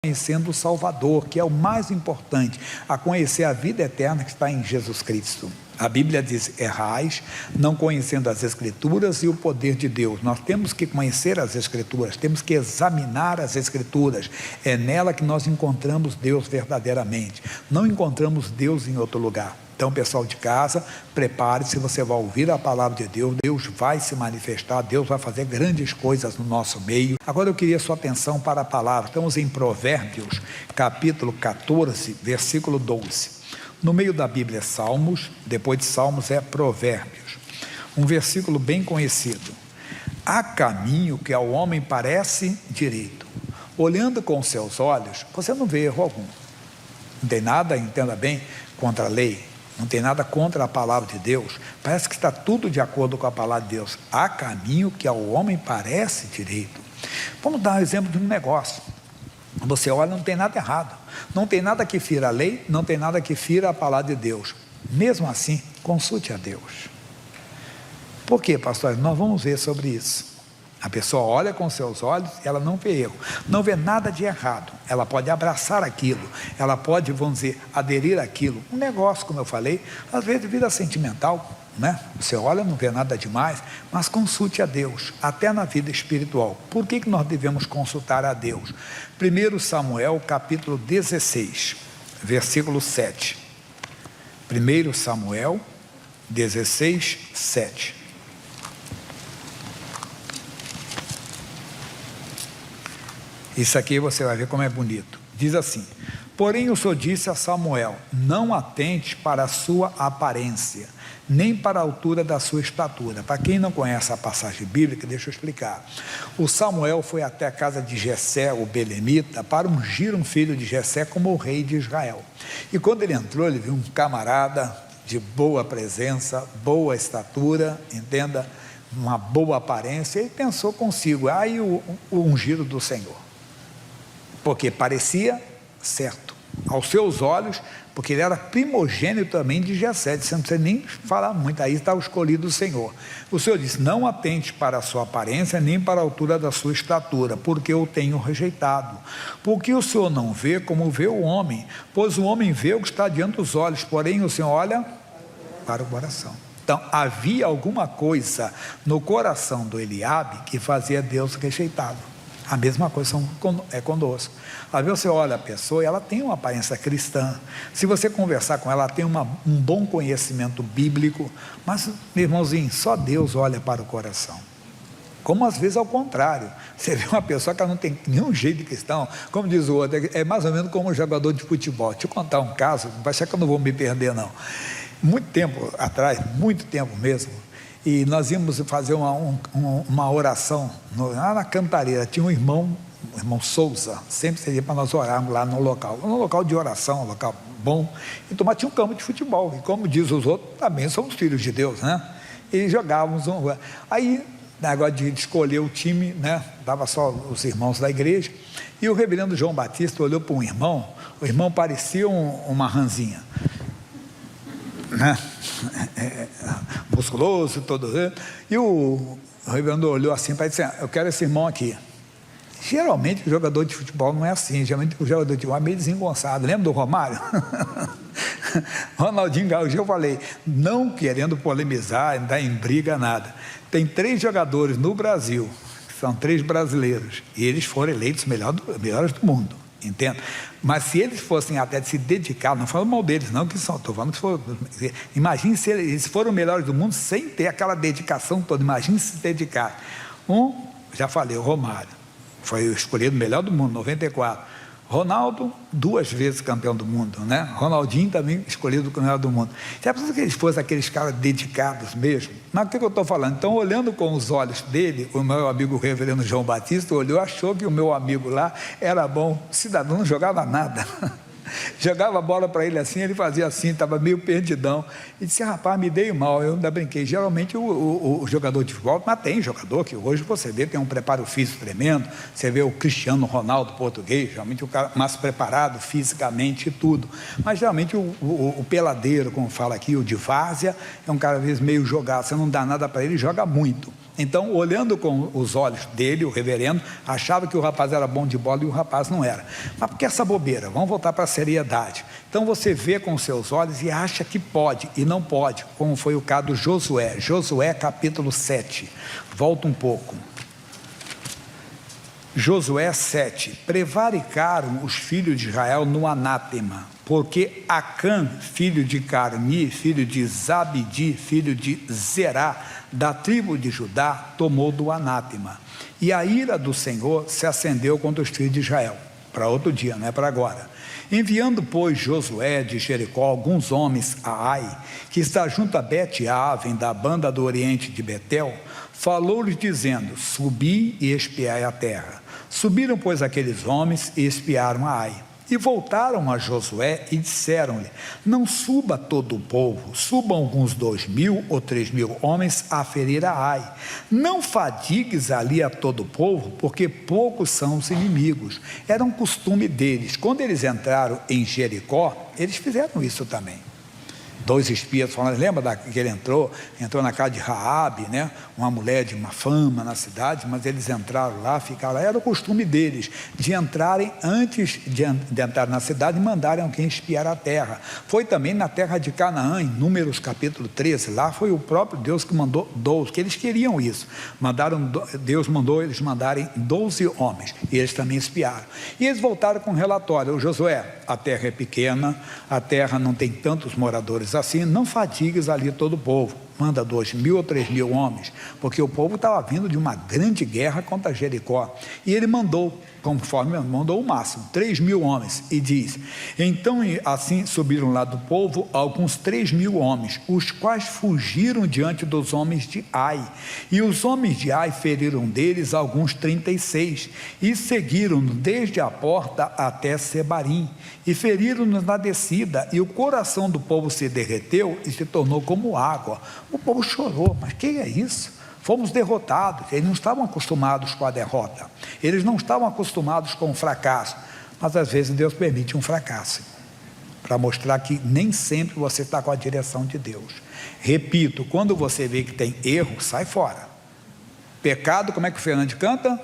conhecendo o Salvador, que é o mais importante, a conhecer a vida eterna que está em Jesus Cristo. A Bíblia diz: errais, não conhecendo as Escrituras e o poder de Deus. Nós temos que conhecer as Escrituras, temos que examinar as Escrituras. É nela que nós encontramos Deus verdadeiramente. Não encontramos Deus em outro lugar. Então, pessoal de casa, prepare-se, você vai ouvir a palavra de Deus, Deus vai se manifestar, Deus vai fazer grandes coisas no nosso meio. Agora eu queria sua atenção para a palavra. Estamos em Provérbios, capítulo 14, versículo 12. No meio da Bíblia é Salmos, depois de Salmos é Provérbios. Um versículo bem conhecido. Há caminho que ao homem parece direito. Olhando com seus olhos, você não vê erro algum. Não tem nada, entenda bem, contra a lei. Não tem nada contra a palavra de Deus. Parece que está tudo de acordo com a palavra de Deus. Há caminho que ao homem parece direito. Vamos dar um exemplo de um negócio. Você olha, não tem nada errado. Não tem nada que fira a lei, não tem nada que fira a palavra de Deus. Mesmo assim, consulte a Deus. Por quê, pastor? Nós vamos ver sobre isso. A pessoa olha com seus olhos, ela não vê erro, não vê nada de errado. Ela pode abraçar aquilo, ela pode, vamos dizer, aderir àquilo. Um negócio, como eu falei, às vezes vida sentimental, né? Você olha, não vê nada demais, mas consulte a Deus, até na vida espiritual. Por que nós devemos consultar a Deus? 1 Samuel, capítulo 16, versículo 7. 1 Samuel 16, 7. Isso aqui você vai ver como é bonito. Diz assim: porém o Senhor disse a Samuel: não atente para a sua aparência, nem para a altura da sua estatura. Para quem não conhece a passagem bíblica, deixa eu explicar. O Samuel foi até a casa de Jessé, o belemita, para ungir um filho de Jessé como o rei de Israel. E quando ele entrou, ele viu um camarada de boa presença, boa estatura, entenda, uma boa aparência, e pensou consigo: aí o ungido do Senhor. Porque parecia certo aos seus olhos, porque ele era primogênito também de Jessé. Você não precisa nem falar muito, aí está o escolhido do Senhor. O Senhor disse: não atente para a sua aparência, nem para a altura da sua estatura, porque eu tenho rejeitado. Porque o Senhor não vê como vê o homem, pois o homem vê o que está diante dos olhos, porém o Senhor olha para o coração. Então havia alguma coisa no coração do Eliabe que fazia Deus rejeitado. A mesma coisa é conosco. Às vezes você olha a pessoa e ela tem uma aparência cristã. Se você conversar com ela, ela tem um bom conhecimento bíblico. Mas, meu irmãozinho, só Deus olha para o coração. Como às vezes ao contrário. Você vê uma pessoa que não tem nenhum jeito de cristão, como diz o outro, é mais ou menos como um jogador de futebol. Deixa eu contar um caso, não vai achar que eu não vou me perder não. Muito tempo atrás, muito tempo mesmo, e nós íamos fazer uma oração lá na Cantareira. Tinha um irmão, o irmão Souza, sempre seria para nós orarmos lá no local de oração, um local bom. Então, mas tinha um campo de futebol, e como diz os outros, também somos filhos de Deus, né? E jogávamos aí, negócio de escolher o time, né? Dava só os irmãos da igreja, e o reverendo João Batista olhou para um irmão, o irmão parecia uma ranzinha, né? Musculoso, todo, e o reverendo olhou assim para ele e disse: eu quero esse irmão aqui. Geralmente o jogador de futebol não é assim, geralmente o jogador de futebol é meio desengonçado. Lembra do Romário? Ronaldinho Gaúcho, eu falei, não querendo polemizar, não dar em briga, nada. Tem 3 jogadores no Brasil, são 3 brasileiros, e eles foram eleitos melhores do mundo. Entende? Mas se eles fossem até se dedicar, não falo mal deles não, que são, estou falando que foram, imagine se eles foram melhores do mundo sem ter aquela dedicação toda. Imagine se dedicar. Já falei, o Romário foi escolhido melhor do mundo, 94. Ronaldo, 2 vezes campeão do mundo, né? Ronaldinho também escolhido o melhor do mundo. Já pensou que eles fossem aqueles caras dedicados mesmo? Mas o que eu estou falando? Então, olhando com os olhos dele, o meu amigo reverendo João Batista olhou, achou que o meu amigo lá era bom. O cidadão não jogava nada. Jogava a bola para ele assim, ele fazia assim, estava meio perdidão, e disse: rapaz, me dei mal. Eu ainda brinquei, geralmente o jogador de futebol, mas tem jogador que hoje você vê, tem um preparo físico tremendo. Você vê o Cristiano Ronaldo português, geralmente o cara mais preparado fisicamente e tudo, mas geralmente o peladeiro, como fala aqui, o de várzea, é um cara às vezes meio jogado, você não dá nada para ele, joga muito. Então, olhando com os olhos dele, o reverendo achava que o rapaz era bom de bola e o rapaz não era. Mas por que essa bobeira? Vamos voltar para a seriedade. Então você vê com os seus olhos e acha que pode e não pode, como foi o caso do Josué. Josué capítulo 7, volta um pouco. Josué 7, prevaricaram os filhos de Israel no anátema, porque Acã, filho de Carmi, filho de Zabdi, filho de Zerá, da tribo de Judá, tomou do anátema. E a ira do Senhor se acendeu contra os filhos de Israel. Para outro dia, não é para agora. Enviando, pois, Josué de Jericó alguns homens a Ai, que está junto a Bet-Aven, da banda do oriente de Betel, falou-lhes dizendo: subi e espiai a terra. Subiram, pois, aqueles homens e espiaram a Ai. E voltaram a Josué e disseram-lhe: não suba todo o povo, subam alguns 2.000 ou 3.000 homens a ferir a Ai. Não fadigues ali a todo o povo, porque poucos são os inimigos. Era um costume deles. Quando eles entraram em Jericó, eles fizeram isso também. 2 espias falando, lembra que ele entrou na casa de Raabe, né? Uma mulher de uma fama na cidade, mas eles entraram lá, ficaram lá. Era o costume deles, de entrarem antes de entrar na cidade e mandarem alguém espiar a terra. Foi também na terra de Canaã, em Números capítulo 13, lá foi o próprio Deus que mandou 12, que eles queriam isso. Deus mandou eles mandarem 12 homens, e eles também espiaram. E eles voltaram com um relatório: o Josué, a terra é pequena, a terra não tem tantos moradores assim, não fadigues ali todo o povo, manda 2.000 ou 3.000 homens, porque o povo estava vindo de uma grande guerra contra Jericó, e ele mandou, conforme mandou o máximo, 3.000 homens, e diz: então assim subiram lá do povo alguns 3.000 homens, os quais fugiram diante dos homens de Ai, e os homens de Ai feriram deles alguns 36, e seguiram-no desde a porta até Sebarim, e feriram-nos na descida, e o coração do povo se derreteu e se tornou como água. O povo chorou. Mas que é isso? Fomos derrotados. Eles não estavam acostumados com a derrota, eles não estavam acostumados com o fracasso, mas às vezes Deus permite um fracasso, para mostrar que nem sempre você está com a direção de Deus. Repito, quando você vê que tem erro, sai fora. Pecado, como é que o Fernando canta?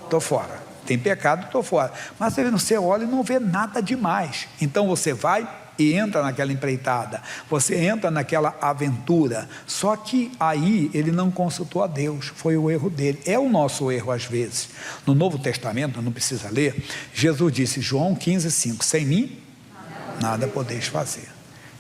Estou fora. Tem pecado, estou fora. Mas você olha e não vê nada demais. Então você vai e entra naquela empreitada, você entra naquela aventura. Só que aí ele não consultou a Deus, foi o erro dele. É o nosso erro às vezes. No Novo Testamento, não precisa ler, Jesus disse, João 15,5: sem mim nada podeis fazer.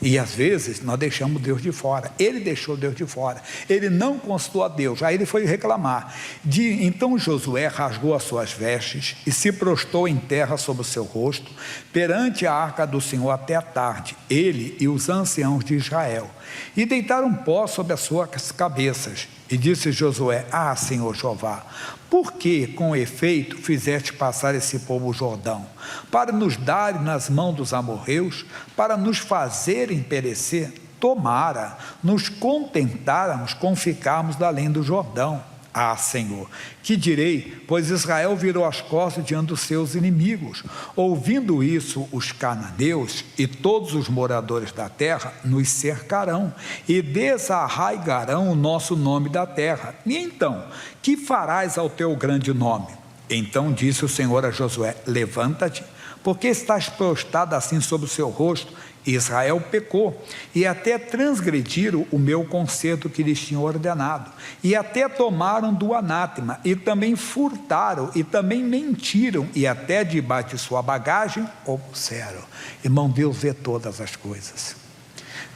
E às vezes nós deixamos Deus de fora. Ele deixou Deus de fora, ele não consultou a Deus. Aí ele foi reclamar. Então Josué rasgou as suas vestes e se prostrou em terra sobre o seu rosto perante a arca do Senhor até a tarde, ele e os anciãos de Israel, e deitaram pó sobre as suas cabeças. E disse Josué: ah, Senhor Jeová, por que com efeito fizeste passar esse povo o Jordão, para nos darem nas mãos dos amorreus, para nos fazerem perecer? Tomara nos contentáramos com ficarmos além do Jordão. Ah, Senhor, que direi, pois Israel virou as costas diante dos seus inimigos. Ouvindo isso, os cananeus e todos os moradores da terra nos cercarão e desarraigarão o nosso nome da terra. E então, que farás ao teu grande nome? Então disse o Senhor a Josué: levanta-te, porque estás prostrado assim sobre o seu rosto. Israel pecou, e até transgrediram o meu concerto que lhes tinha ordenado, e até tomaram do anátema, e também furtaram, e também mentiram, e até debaixo de sua bagagem opuseram. Irmão, Deus vê todas as coisas.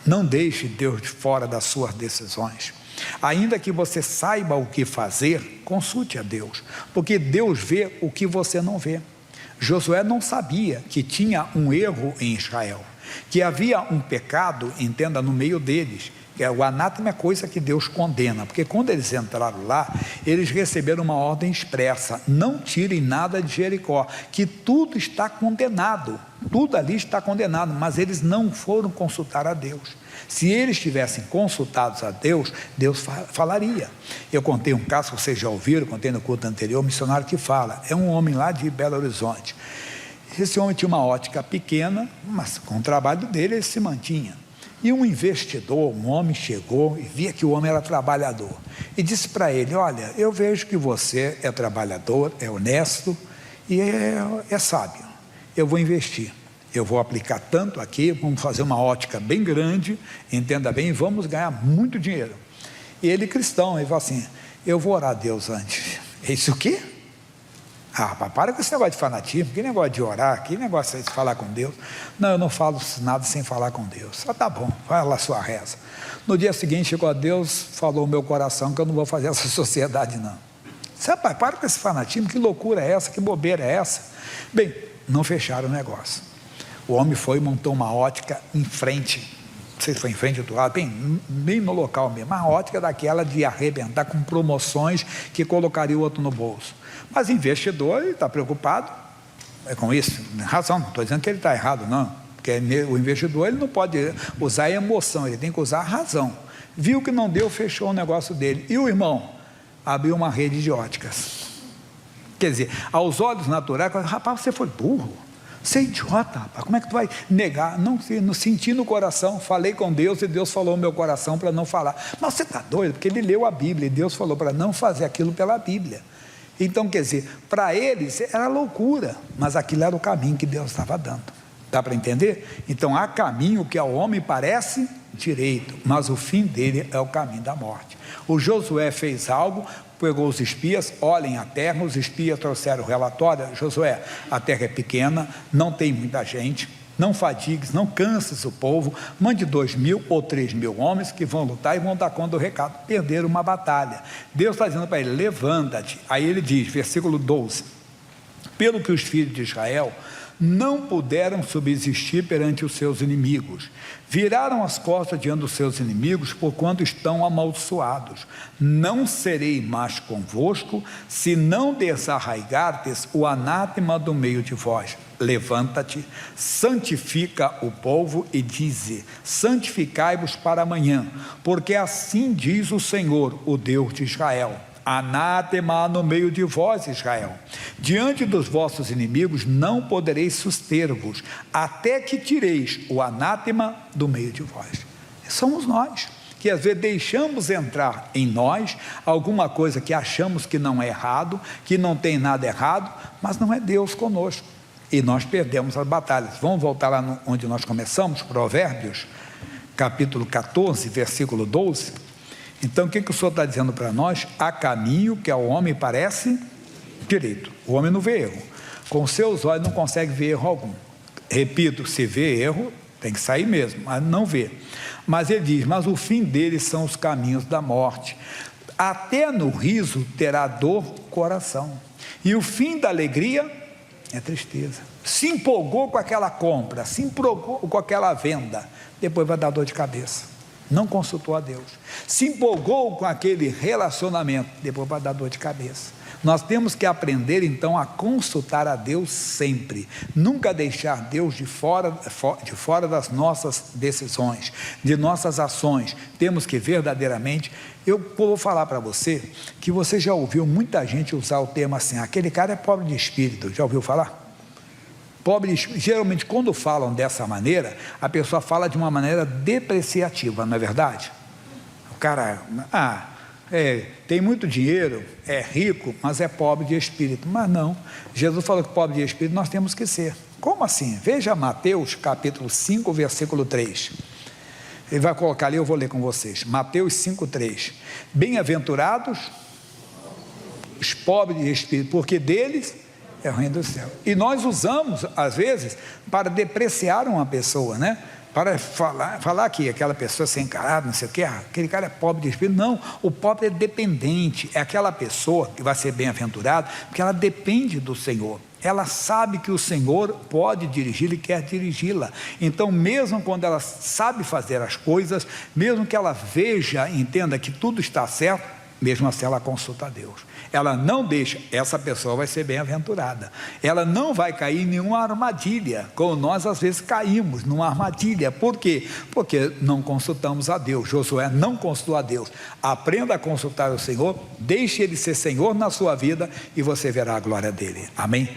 Não deixe Deus de fora das suas decisões. Ainda que você saiba o que fazer, consulte a Deus, porque Deus vê o que você não vê. Josué não sabia que tinha um erro em Israel, que havia um pecado, entenda, no meio deles. O anátema é coisa que Deus condena, porque quando eles entraram lá, eles receberam uma ordem expressa: não tirem nada de Jericó, que tudo está condenado, tudo ali está condenado, mas eles não foram consultar a Deus. Se eles tivessem consultados a Deus, Deus falaria. Eu contei um caso que vocês já ouviram, contei no culto anterior, um missionário que fala, é um homem lá de Belo Horizonte. Esse homem tinha uma ótica pequena, mas com o trabalho dele ele se mantinha. E um investidor, um homem, chegou e via que o homem era trabalhador. E disse para ele: olha, eu vejo que você é trabalhador, é honesto e é sábio. Eu vou investir. Eu vou aplicar tanto aqui, vamos fazer uma ótica bem grande, entenda bem, e vamos ganhar muito dinheiro. E ele, cristão, ele falou assim: eu vou orar a Deus antes. Isso o quê? Ah, rapaz, para com esse negócio de fanatismo, que negócio de orar, que negócio de falar com Deus. Não, eu não falo nada sem falar com Deus. Ah, tá bom, vai lá sua reza. No dia seguinte chegou a Deus, falou no meu coração que eu não vou fazer essa sociedade não. Rapaz, para com esse fanatismo, que loucura é essa, que bobeira é essa? Bem, não fecharam o negócio. O homem foi e montou uma ótica em frente, não sei se foi em frente do lado, bem no local mesmo, uma ótica daquela de arrebentar com promoções que colocaria o outro no bolso. Mas investidor, ele está preocupado com isso, razão, não estou dizendo que ele está errado não, porque o investidor ele não pode usar a emoção, ele tem que usar a razão. Viu que não deu, fechou o negócio dele. E o irmão abriu uma rede de óticas. Quer dizer, aos olhos naturais, rapaz, você foi burro, você é idiota, rapaz, como é que tu vai negar? Não senti no coração, falei com Deus e Deus falou no meu coração para não falar. Mas você está doido? Porque ele leu a Bíblia e Deus falou para não fazer aquilo pela Bíblia. Então, quer dizer, para eles era loucura, mas aquilo era o caminho que Deus estava dando. Dá para entender? Então, há caminho que ao homem parece direito, mas o fim dele é o caminho da morte. O Josué fez algo, pegou os espias, olhem a terra, os espias trouxeram o relatório: Josué, a terra é pequena, não tem muita gente, não fadigues, não canses o povo, mande 2.000 ou 3.000 homens que vão lutar e vão dar conta do recado. Perderam uma batalha. Deus está dizendo para ele: levanta-te. Aí ele diz, versículo 12: pelo que os filhos de Israel não puderam subsistir perante os seus inimigos, viraram as costas diante dos seus inimigos, porquanto estão amaldiçoados. Não serei mais convosco, se não desarraigardes o anátema do meio de vós. Levanta-te, santifica o povo e dize: santificai-vos para amanhã, porque assim diz o Senhor, o Deus de Israel: anátema no meio de vós, Israel. Diante dos vossos inimigos não podereis suster-vos, até que tireis o anátema do meio de vós. Somos nós, que às vezes deixamos entrar em nós alguma coisa que achamos que não é errado, que não tem nada errado, mas não é Deus conosco. E nós perdemos as batalhas. Vamos voltar lá onde nós começamos, Provérbios, capítulo 14, versículo 12. Então, o que o Senhor está dizendo para nós? Há caminho que ao homem parece direito. O homem não vê erro. Com seus olhos não consegue ver erro algum. Repito, se vê erro, tem que sair mesmo, mas não vê. Mas ele diz: mas o fim deles são os caminhos da morte. Até no riso terá dor o coração. E o fim da alegria é tristeza. Se empolgou com aquela compra, se empolgou com aquela venda, depois vai dar dor de cabeça. Não consultou a Deus. Se empolgou com aquele relacionamento, depois vai dar dor de cabeça. Nós temos que aprender então a consultar a Deus sempre, nunca deixar Deus de fora das nossas decisões, de nossas ações. Temos que verdadeiramente, eu vou falar para você, que você já ouviu muita gente usar o termo assim: aquele cara é pobre de espírito. Já ouviu falar? Pobre, geralmente quando falam dessa maneira, a pessoa fala de uma maneira depreciativa, não é verdade? O cara, tem muito dinheiro, é rico, mas é pobre de espírito. Mas não, Jesus falou que pobre de espírito nós temos que ser. Como assim? Veja Mateus capítulo 5, versículo 3. Ele vai colocar ali, eu vou ler com vocês. Mateus 5, 3. Bem-aventurados os pobres de espírito, porque deles é o reino do céu. E nós usamos, às vezes, para depreciar uma pessoa, né? Para falar que aquela pessoa sem caráter, não sei o que, aquele cara é pobre de espírito. Não, o pobre é dependente, é aquela pessoa que vai ser bem-aventurada, porque ela depende do Senhor. Ela sabe que o Senhor pode dirigi-la e quer dirigi-la. Então, mesmo quando ela sabe fazer as coisas, mesmo que ela veja, entenda que tudo está certo, mesmo assim ela consulta a Deus. Ela não deixa, essa pessoa vai ser bem-aventurada. Ela não vai cair em nenhuma armadilha, como nós às vezes caímos numa armadilha. Por quê? Porque não consultamos a Deus. Josué não consultou a Deus. Aprenda a consultar o Senhor, deixe Ele ser Senhor na sua vida e você verá a glória dEle. Amém?